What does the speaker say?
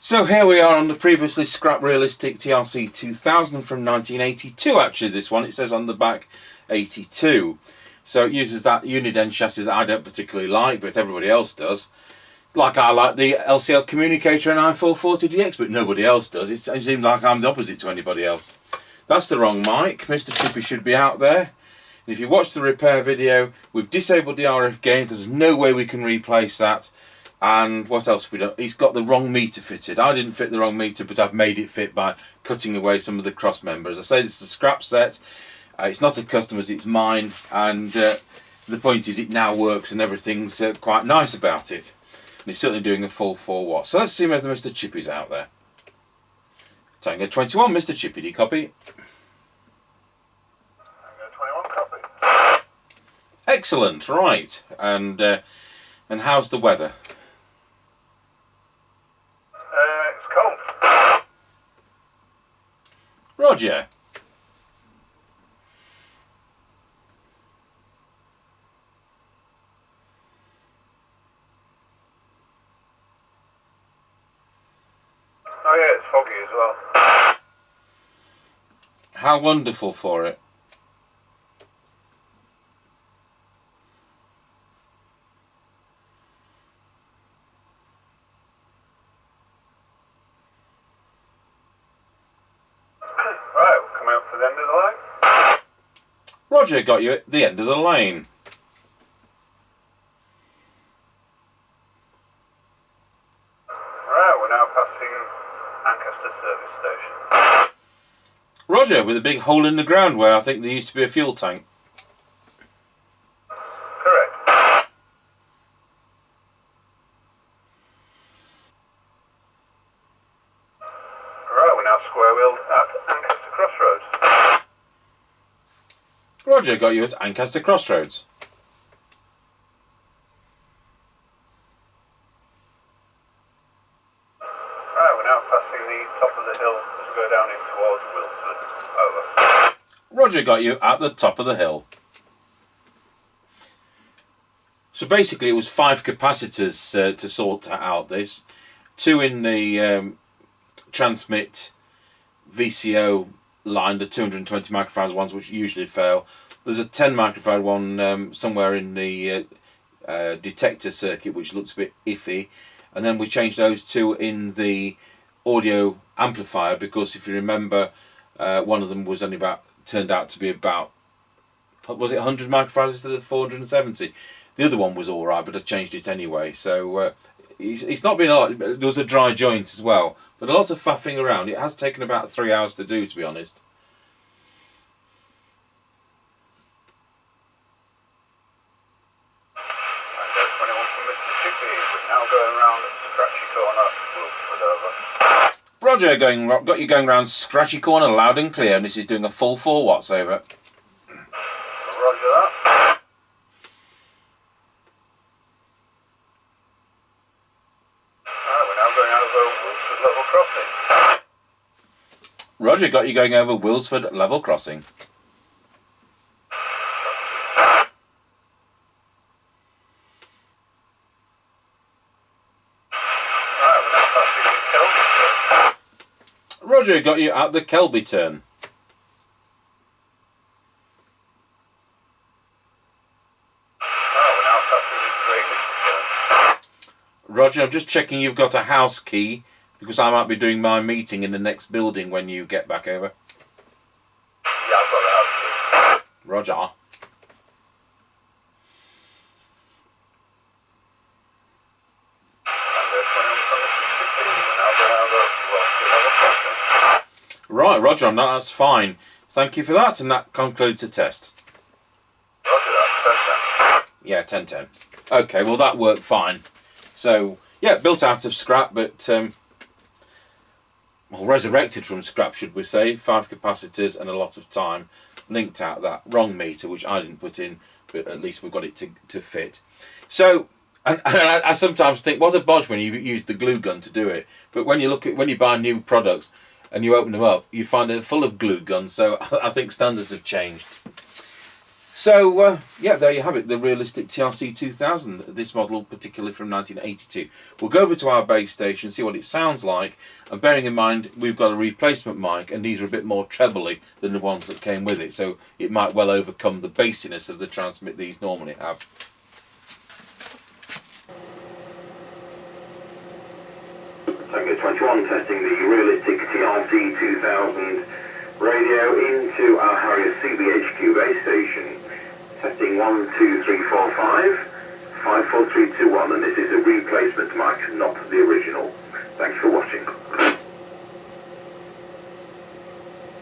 So here we are on the previously scrap realistic TRC2000 from 1982. Actually, this one, it says on the back 82. So it uses that Uniden chassis that I don't particularly like, but everybody else does. Like I like the LCL communicator and i440DX, but nobody else does. It seems like I'm the opposite to anybody else. That's the wrong mic. Mr. Chippie should be out there. And if you watch the repair video, we've disabled the RF gain because there's no way we can replace that. And what else have we done? It's got the wrong meter fitted. I didn't fit the wrong meter, but I've made it fit by cutting away some of the cross members. I say this is a scrap set. It's not a customer's, it's mine. And the point is it now works and everything's quite nice about it. And it's certainly doing a full 4 watts. So let's see whether Mr. Chippie's out there. Tango 21, Mr. Chippie, do you copy? Tango 21, copy. Excellent, right. And how's the weather? It's cold. Roger. Oh yeah, it's foggy as well. How wonderful for it. Right, we'll come out for the end of the line. Roger, got you at the end of the lane. Right, we're now passing Lancaster service station. Roger, with a big hole in the ground where I think there used to be a fuel tank. Correct. Right, we're now square wheeled at Lancaster Crossroads. Roger, got you at Ancaster Crossroads. Right, we're now passing the top of the hill as we go down in towards Wilford. Over. Roger, got you at the top of the hill. So basically it was 5 capacitors to sort out this. 2 in the transmit VCO line, the 220 microfarad ones which usually fail. There's a 10 microfarad one somewhere in the detector circuit which looks a bit iffy. And then we changed those 2 in the audio amplifier because if you remember one of them was only turned out to be about, was it 100 microfarads instead of 470? The other one was alright, but I changed it anyway. So it's not been a lot. There was a dry joint as well, but a lot of faffing around. It has taken about 3 hours to do, to be honest. Tango 21 from Mr. Chippie. We're now going round Scratchy Corner, Wilford over. Roger, got you going round Scratchy Corner loud and clear, and this is doing a full 4 watts over. Roger that. Right, we're now going over Wilford Level Crossing. Roger, got you going over Wilsford Level Crossing. Right, we're now passing the Kelvin. Roger, got you at the Kelby turn. Right, we're now passing the Greenwich. Roger, I'm just checking you've got a house key because I might be doing my meeting in the next building when you get back over. Yeah, I've got the house key. Roger. Tango 21 from Mr. Chippie. We're now going over Wilford Level Crossing. Right, Roger, that's fine. Thank you for that, and that concludes the test. Roger that. 10-10. Yeah, 10-10. Okay, well that worked fine. So, yeah, built out of scrap, but well, resurrected from scrap, should we say. 5 capacitors and a lot of time. Linked out that wrong meter, which I didn't put in, but at least we've got it to fit. So, and I sometimes think, what a bodge when you use the glue gun to do it. But when you buy new products and you open them up, you find they're full of glue guns. So I think standards have changed. So, yeah, there you have it, the realistic TRC2000, this model particularly from 1982. We'll go over to our base station, see what it sounds like, and bearing in mind we've got a replacement mic and these are a bit more trebly than the ones that came with it, so it might well overcome the bassiness of the transmit these normally have. Tango 21 testing the realistic TRC2000 radio into our Harrier CBHQ base station. Testing 1, 2, 3, 4, 5, 5, 4, 3, 2, 1, and this is a replacement mic, not the original. Thanks for watching.